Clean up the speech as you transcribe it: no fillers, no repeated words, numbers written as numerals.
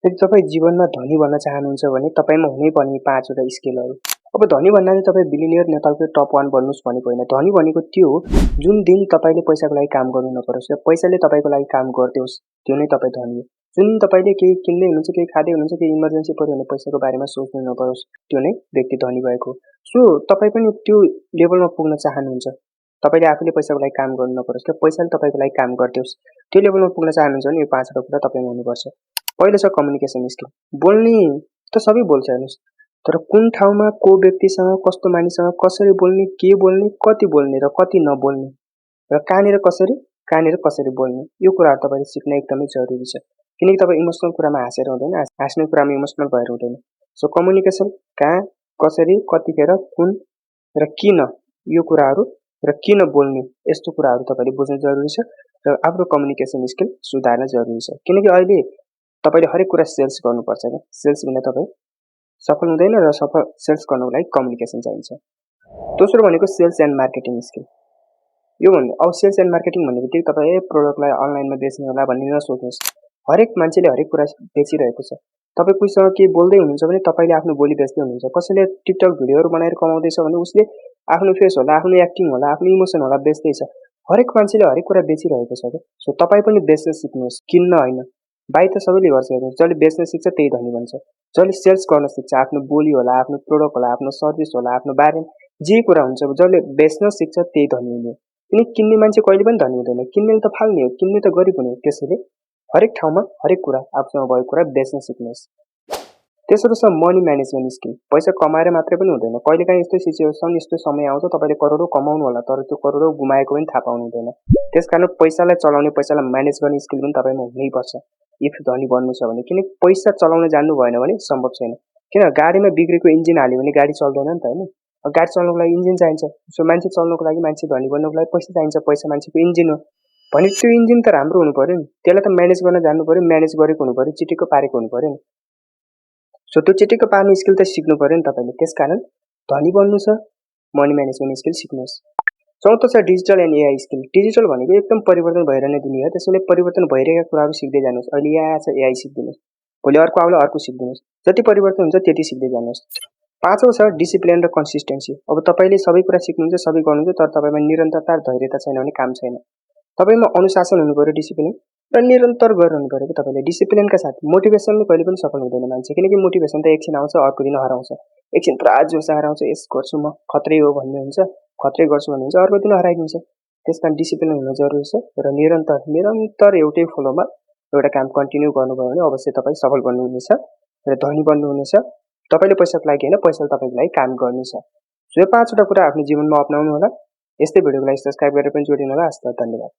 यदि तपाईँ जीवनमा धनी बन्न चाहनुहुन्छ भने तपाईँमा हुनैपर्ने 5 वटा स्किलहरू। अब धनी भन्नाले तपाईँ बिलिनियर नेपालकै टप 1 बन्नुहोस् भनेको होइन। धनी भनेको त्यो हो जुन दिन तपाईँले पैसाको लागि काम गर्नु नपरोस् र पैसाले तपाईँको लागि काम गरिदियोस्, त्यो नै तपाईँ धनी हो। जुन तपाईँले केही किन्दै हुनुहुन्छ, केही खाँदै हुनुहुन्छ, केही इमर्जेन्सी पऱ्यो भने पैसाको बारेमा सोच्नु नपरोस्, त्यो नै व्यक्ति धनी भएको हो। सो तपाईँ पनि त्यो लेभलमा पुग्न चाहनुहुन्छ। तपाईँले आफूले पैसाको लागि काम गर्नु नपरोस् र पैसाले तपाईँको लागि काम गरिदियोस्, त्यो लेभलमा पुग्न चाहनुहुन्छ भने यो 5 वटा कुरा तपाईँमा हुनुपर्छ। पहिलो छ कम्युनिकेसन स्किल। बोल्ने त सबै बोल्छ हेर्नुहोस्, तर कुन ठाउँमा को व्यक्तिसँग, कस्तो मानिससँग कसरी बोल्ने, के बोल्ने, कति बोल्ने र कति नबोल्ने र कहाँनिर कसरी बोल्ने, यो कुराहरू तपाईँले सिक्न एकदमै जरुरी छ। किनकि तपाईँ इमोसनल कुरामा हाँसेर हुँदैन, हाँस्ने कुरामा इमोसनल भएर हुँदैन। सो कम्युनिकेसन कहाँ, कसरी, कतिखेर, कुन र किन, यो कुराहरू र किन बोल्ने, यस्तो कुराहरू तपाईँले बुझ्न जरुरी छ र आफ्नो कम्युनिकेसन स्किल सुधार्न जरुरी छ। किनकि अहिले तपाईँले हरेक कुरा सेल्स गर्नुपर्छ क्या। सेल्स बिना तपाईँ सफल हुँदैन र सफल सेल्स गर्नको लागि कम्युनिकेसन चाहिन्छ। दोस्रो भनेको सेल्स एन्ड मार्केटिङ स्किल। यो भन्नु अब सेल्स एन्ड मार्केटिङ भन्ने बित्तिकै तपाईँ प्रोडक्टलाई अनलाइनमा बेच्ने होला भन्ने नसोच्नुहोस्। हरेक मान्छेले हरेक कुरा बेचिरहेको छ। तपाईँ कोहीसँग के बोल्दै हुनुहुन्छ भने तपाईँले आफ्नो बोली बेच्दै हुनुहुन्छ। कसैले टिकटक भिडियोहरू बनाएर कमाउँदैछ भने उसले आफ्नो फेस होला, आफ्नो एक्टिङ होला, आफ्नो इमोसन होला बेच्दैछ। हरेक मान्छेले हरेक कुरा बेचिरहेको छ क्या। सो तपाईँ पनि बेच्न सिक्नुहोस्, किन्न होइन। बाई त सबैले गर्छ हेर्नुहोस्, जसले बेच्न सिक्छ त्यही धनी बन्छ। जसले सेल्स गर्न सिक्छ, आफ्नो बोली होला, आफ्नो प्रोडक्ट होला, आफ्नो सर्भिस होला, आफ्नो बारेमा जे कुरा हुन्छ, जसले बेच्न सिक्छ त्यही धनी हुने हो। किनकि किन्ने मान्छे कहिले पनि धनी हुँदैन, किन्नेले त फाल्ने हो, किन्ने त गरिब हुने हो। त्यसैले हरेक ठाउँमा हरेक कुरा आफूसँग भएको कुरा बेच्न सिक्नुहोस्। तेस्रो छ मनी म्यानेजमेन्ट स्किल। पैसा कमाएर मात्रै पनि हुँदैन, कहिलेकाहीँ यस्तो सिचुएसन, यस्तो समय आउँछ तपाईँले करोडौँ कमाउनु होला, तर त्यो करोडौँ गुमाएको पनि थाहा पाउनु हुँदैन। त्यसकारण पैसालाई चलाउने, पैसालाई म्यानेज गर्ने स्किल पनि तपाईँमा हुनैपर्छ इफ धनी बन्नु छ भने। किनकि पैसा चलाउन जान्नु भएन भने सम्भव छैन। किन गाडीमा बिग्रेको इन्जिन हाल्यो भने गाडी चल्दैन नि त होइन। गाडी चल्नको लागि इन्जिन चाहिन्छ। सो मान्छे चल्नको लागि, मान्छे धनी बन्नको लागि पैसा चाहिन्छ। पैसा मान्छेको इन्जिन हो भने त्यो इन्जिन त राम्रो हुनु पर्यो नि, त्यसलाई त म्यानेज गर्न जान्नु पर्यो, म्यानेज गरेको हुनु पर्यो, चिटिक्क पारेको हुनु पर्यो नि। सो त्यो चिटिक्क पार्ने स्किल त सिक्नु पर्यो नि तपाईँले। त्यसकारण धनी बन्नु छ, मनी म्यानेजमेन्ट स्किल सिक्नुहोस्। चौथो छ digital and AI skill. Digital भनेको एकदम परिवर्तन भइरहने दुनिया हो, त्यसैले परिवर्तन भइरहेका कुराहरू सिक्दै जानुहोस्। अहिले एआई छ, एआई सिक्दिनुहोस्। भोलि अर्को आउला, अर्को सिक्दिनुहोस्। जति परिवर्तन हुन्छ त्यति सिक्दै जानुहोस्। पाँचौँ छ डिसिप्लिन र कन्सिस्टेन्सी। अब तपाईँले सबै कुरा सिक्नुहुन्छ, सबै गर्नुहुन्छ, तर तपाईँमा निरन्तरता, धैर्यता छैन भने काम छैन। तपाईँमा अनुशासन हुनु पर्यो, डिसिप्लिन र निरन्तर गरिरहनु पर्यो कि तपाईँले। डिसिप्लिनका साथ मोटिभेसनले कहिले पनि सफल हुँदैन मान्छे। किनकि मोटिभेसन त एकछिन आउँछ, अर्को दिन हराउँछ। एकछिन पुरा जोस आएर आउँछ, यस गर्छु म, खत्रै हो भन्ने हुन्छ, खत्रै गर्छु भन्ने हुन्छ, अर्को दिन हराइदिन्छ। त्यसकारण डिसिप्लिन हुन जरुरी छ र निरन्तर एउटै फ्लोमा एउटा काम कन्टिन्यू गर्नुभयो भने अवश्य तपाईँ सफल बन्नुहुनेछ र धनी बन्नुहुनेछ। तपाईँले पैसाको लागि होइन, पैसाले तपाईँको लागि काम गर्नेछ। यो 5 वटा कुरा आफ्नो जीवनमा अपनाउनु होला। यस्तै भिडियोको लागि सब्सक्राइब गरेर पनि जोडिनु होला। हस्त, धन्यवाद।